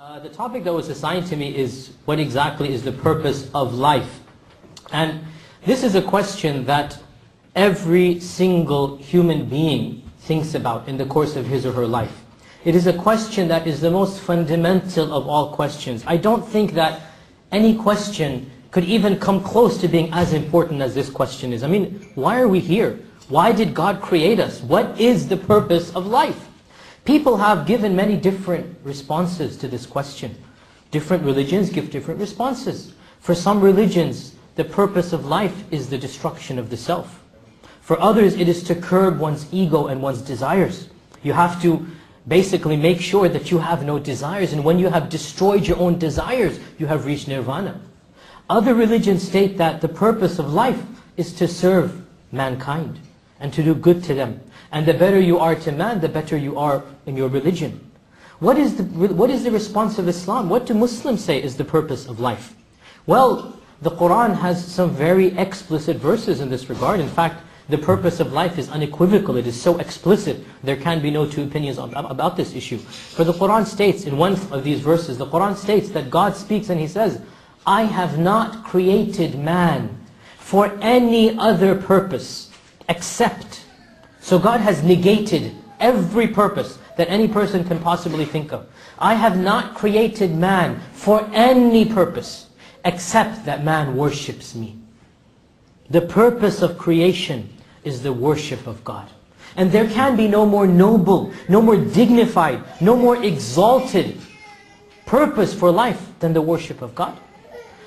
The topic that was assigned to me is what exactly is the purpose of life? And this is a question that every single human being thinks about in the course of his or her life. It is a question that is the most fundamental of all questions. I don't think that any question could even come close to being as important as this question is. I mean, why are we here? Why did God create us? What is the purpose of life? People have given many different responses to this question. Different religions give different responses. For some religions, the purpose of life is the destruction of the self. For others, it is to curb one's ego and one's desires. You have to basically make sure that you have no desires, and when you have destroyed your own desires, you have reached nirvana. Other religions state that the purpose of life is to serve mankind and to do good to them. And the better you are to man, the better you are in your religion. What is the response of Islam? What do Muslims say is the purpose of life? Well, the Qur'an has some very explicit verses in this regard. In fact, the purpose of life is unequivocal. It is so explicit, there can be no two opinions about this issue. For the Qur'an states, in one of these verses, the Qur'an states that God speaks and He says, I have not created man for any other purpose except. So God has negated every purpose that any person can possibly think of. I have not created man for any purpose except that man worships me. The purpose of creation is the worship of God. And there can be no more noble, no more dignified, no more exalted purpose for life than the worship of God.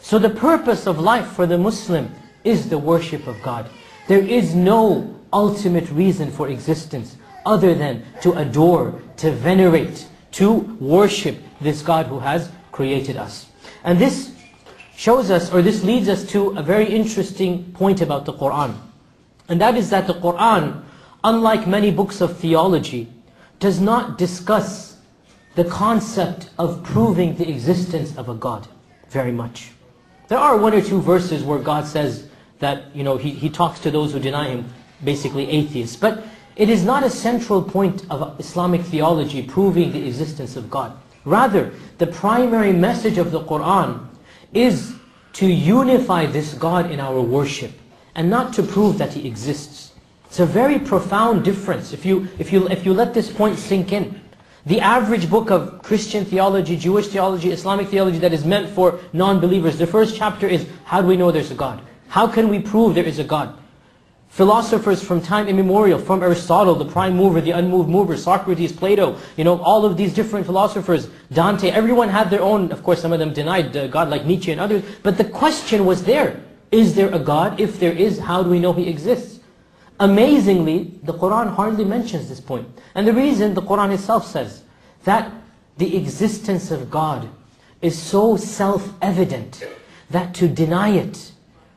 So the purpose of life for the Muslim is the worship of God. There is no ultimate reason for existence other than to adore, to venerate, to worship this God who has created us. And this shows us, or this leads us to a very interesting point about the Qur'an. And that is that the Qur'an, unlike many books of theology, does not discuss the concept of proving the existence of a God very much. There are one or two verses where God says that, He talks to those who deny Him, basically atheists. But it is not a central point of Islamic theology proving the existence of God. Rather, the primary message of the Qur'an is to unify this God in our worship and not to prove that He exists. It's a very profound difference if you let this point sink in. The average book of Christian theology, Jewish theology, Islamic theology that is meant for non-believers, the first chapter is, how do we know there's a God? How can we prove there is a God? Philosophers from time immemorial, from Aristotle, the prime mover, the unmoved mover, Socrates, Plato, all of these different philosophers, Dante, everyone had their own, of course some of them denied God like Nietzsche and others, but the question was there. Is there a God? If there is, how do we know He exists? Amazingly, the Qur'an hardly mentions this point. And the reason, the Qur'an itself says that the existence of God is so self-evident that to deny it,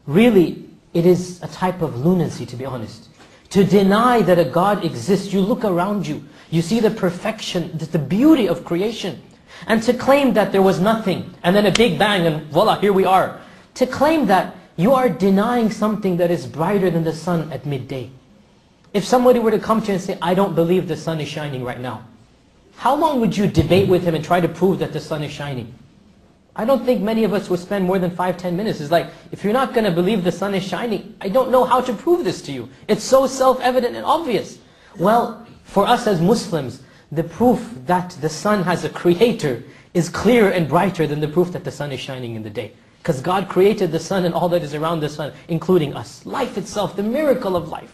really, it is a type of lunacy, to be honest. To deny that a God exists, you look around you, you see the perfection, the beauty of creation. And to claim that there was nothing, and then a big bang, and voila, here we are. To claim that you are denying something that is brighter than the sun at midday. If somebody were to come to you and say, I don't believe the sun is shining right now, how long would you debate with him and try to prove that the sun is shining? I don't think many of us would spend more than 5-10 minutes. It's like, if you're not going to believe the sun is shining, I don't know how to prove this to you. It's so self-evident and obvious. Well, for us as Muslims, the proof that the sun has a creator is clearer and brighter than the proof that the sun is shining in the day. Because God created the sun and all that is around the sun, including us. Life itself, the miracle of life.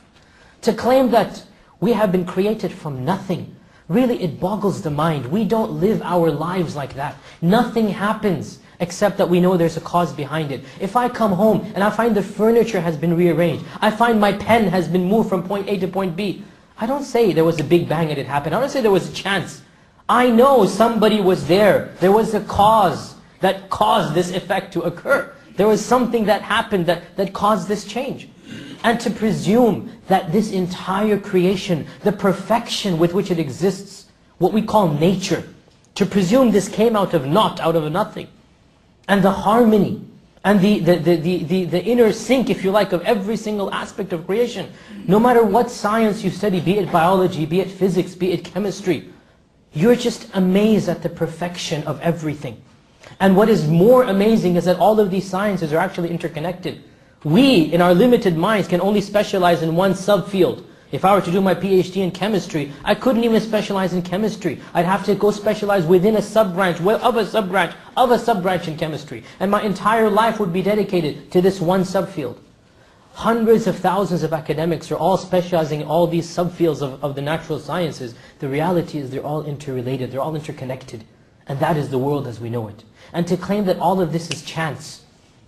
To claim that we have been created from nothing, really, it boggles the mind. We don't live our lives like that. Nothing happens except that we know there's a cause behind it. If I come home and I find the furniture has been rearranged, I find my pen has been moved from point A to point B, I don't say there was a big bang and it happened. I don't say there was a chance. I know somebody was there. There was a cause that caused this effect to occur. There was something that happened that caused this change. And to presume that this entire creation, the perfection with which it exists, what we call nature, to presume this came out of naught, out of nothing, and the harmony, and the inner sync, if you like, of every single aspect of creation, no matter what science you study, be it biology, be it physics, be it chemistry, You're just amazed at the perfection of everything. And what is more amazing is that all of these sciences are actually interconnected. We, in our limited minds, can only specialize in one subfield. If I were to do my PhD in chemistry, I couldn't even specialize in chemistry. I'd have to go specialize within a sub-branch of a sub-branch of a sub-branch in chemistry. And my entire life would be dedicated to this one subfield. Hundreds of thousands of academics are all specializing in all these subfields of the natural sciences. The reality is they're all interrelated, they're all interconnected. And that is the world as we know it. And to claim that all of this is chance,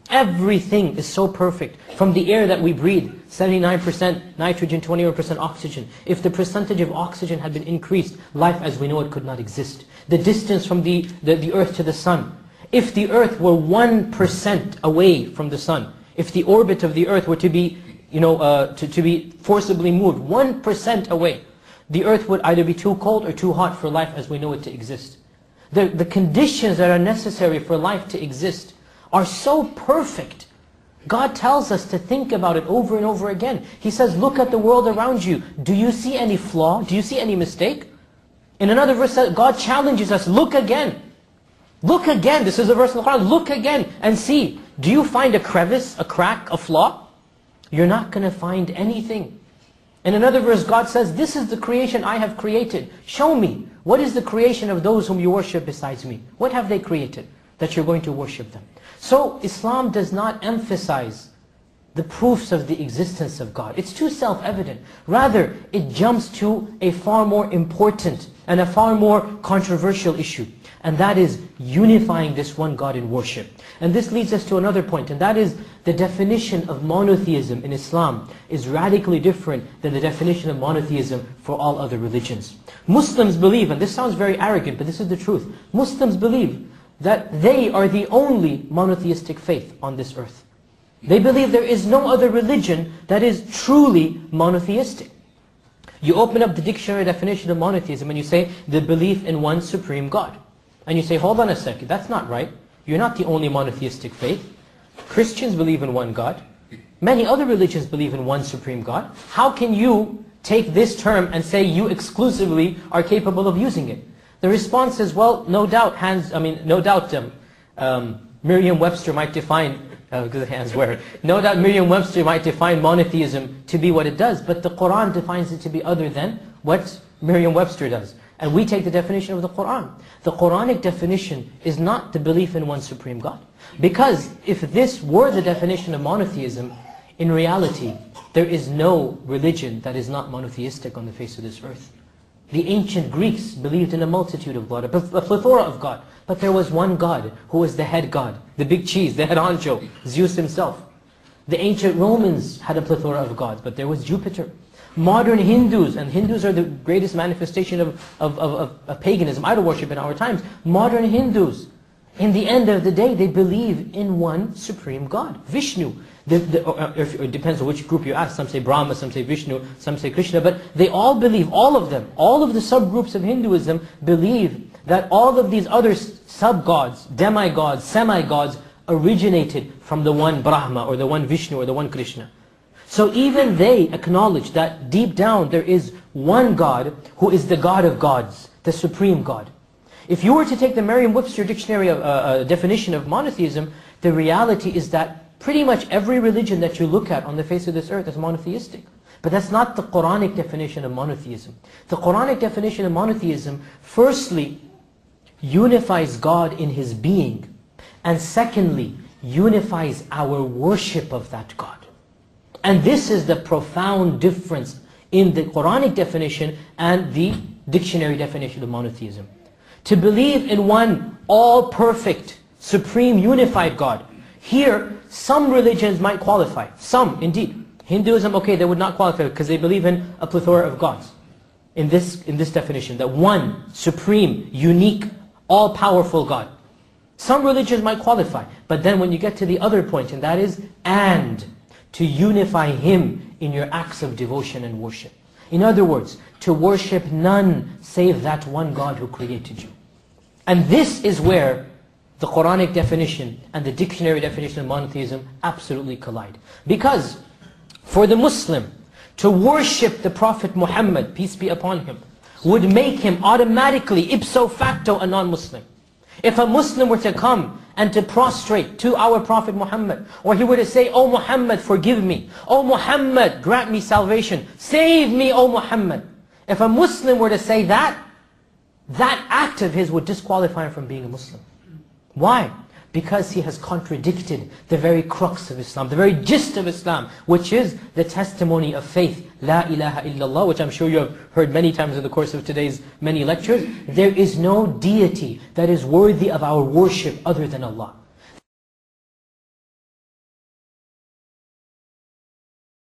everything is so perfect. From the air that we breathe, 79% nitrogen, 21% oxygen. If the percentage of oxygen had been increased, life as we know it could not exist. The distance from the earth to the sun. If the earth were 1% away from the sun, if the orbit of the earth were to be, to be forcibly moved 1% away, the earth would either be too cold or too hot for life as we know it to exist. The conditions that are necessary for life to exist are so perfect. God tells us to think about it over and over again. He says, look at the world around you. Do you see any flaw? Do you see any mistake? In another verse, God challenges us, look again. Look again. This is a verse in the Qur'an. Look again and see. Do you find a crevice, a crack, a flaw? You're not going to find anything. In another verse, God says, this is the creation I have created. Show me. What is the creation of those whom you worship besides me? What have they created that you're going to worship them? So Islam does not emphasize the proofs of the existence of God. It's too self-evident. Rather, it jumps to a far more important and a far more controversial issue. And that is unifying this one God in worship. And this leads us to another point, and that is the definition of monotheism in Islam is radically different than the definition of monotheism for all other religions. Muslims believe, and this sounds very arrogant, but this is the truth. Muslims believe that they are the only monotheistic faith on this earth. They believe there is no other religion that is truly monotheistic. You open up the dictionary definition of monotheism and you say, the belief in one supreme God. And you say, hold on a second, that's not right. You're not the only monotheistic faith. Christians believe in one God. Many other religions believe in one supreme God. How can you take this term and say you exclusively are capable of using it? The response is, well, no doubt Merriam-Webster might define, no doubt Merriam-Webster might define monotheism to be what it does, but the Qur'an defines it to be other than what Merriam-Webster does. And we take the definition of the Qur'an. The Quranic definition is not the belief in one supreme God. Because if this were the definition of monotheism, in reality, there is no religion that is not monotheistic on the face of this earth. The ancient Greeks believed in a multitude of God, a plethora of God. But there was one God who was the head God, the big cheese, the head honcho, Zeus himself. The ancient Romans had a plethora of gods, but there was Jupiter. Modern Hindus, and Hindus are the greatest manifestation of paganism, idol worship in our times. Modern Hindus, in the end of the day, they believe in one supreme God, Vishnu. It depends on which group you ask. Some say Brahma, some say Vishnu, some say Krishna. But they all believe, all of them, all of the subgroups of Hinduism believe that all of these other sub-gods, demigods, semi-gods originated from the one Brahma or the one Vishnu or the one Krishna. So even they acknowledge that deep down there is one God who is the God of gods, the supreme God. If you were to take the Merriam-Webster dictionary definition of monotheism, the reality is that pretty much every religion that you look at on the face of this earth is monotheistic. But that's not the Quranic definition of monotheism. The Quranic definition of monotheism, firstly, unifies God in His being. And secondly, unifies our worship of that God. And this is the profound difference in the Quranic definition and the dictionary definition of monotheism. To believe in one all-perfect, supreme, unified God. Here, some religions might qualify. Some, indeed. Hinduism, okay, they would not qualify because they believe in a plethora of gods. In this definition, that one, supreme, unique, all-powerful God. Some religions might qualify. But then when you get to the other point, and that is, and to unify Him in your acts of devotion and worship. In other words, to worship none save that one God who created you. And this is where the Quranic definition and the dictionary definition of monotheism absolutely collide. Because for the Muslim to worship the Prophet Muhammad, peace be upon him, would make him automatically, ipso facto, a non-Muslim. If a Muslim were to come and to prostrate to our Prophet Muhammad, or he were to say, "Oh Muhammad, forgive me. Oh Muhammad, grant me salvation. Save me, oh Muhammad." If a Muslim were to say that, that act of his would disqualify him from being a Muslim. Why? Because he has contradicted the very crux of Islam, the very gist of Islam, which is the testimony of faith, La ilaha illallah, which I'm sure you have heard many times in the course of today's many lectures. There is no deity that is worthy of our worship other than Allah.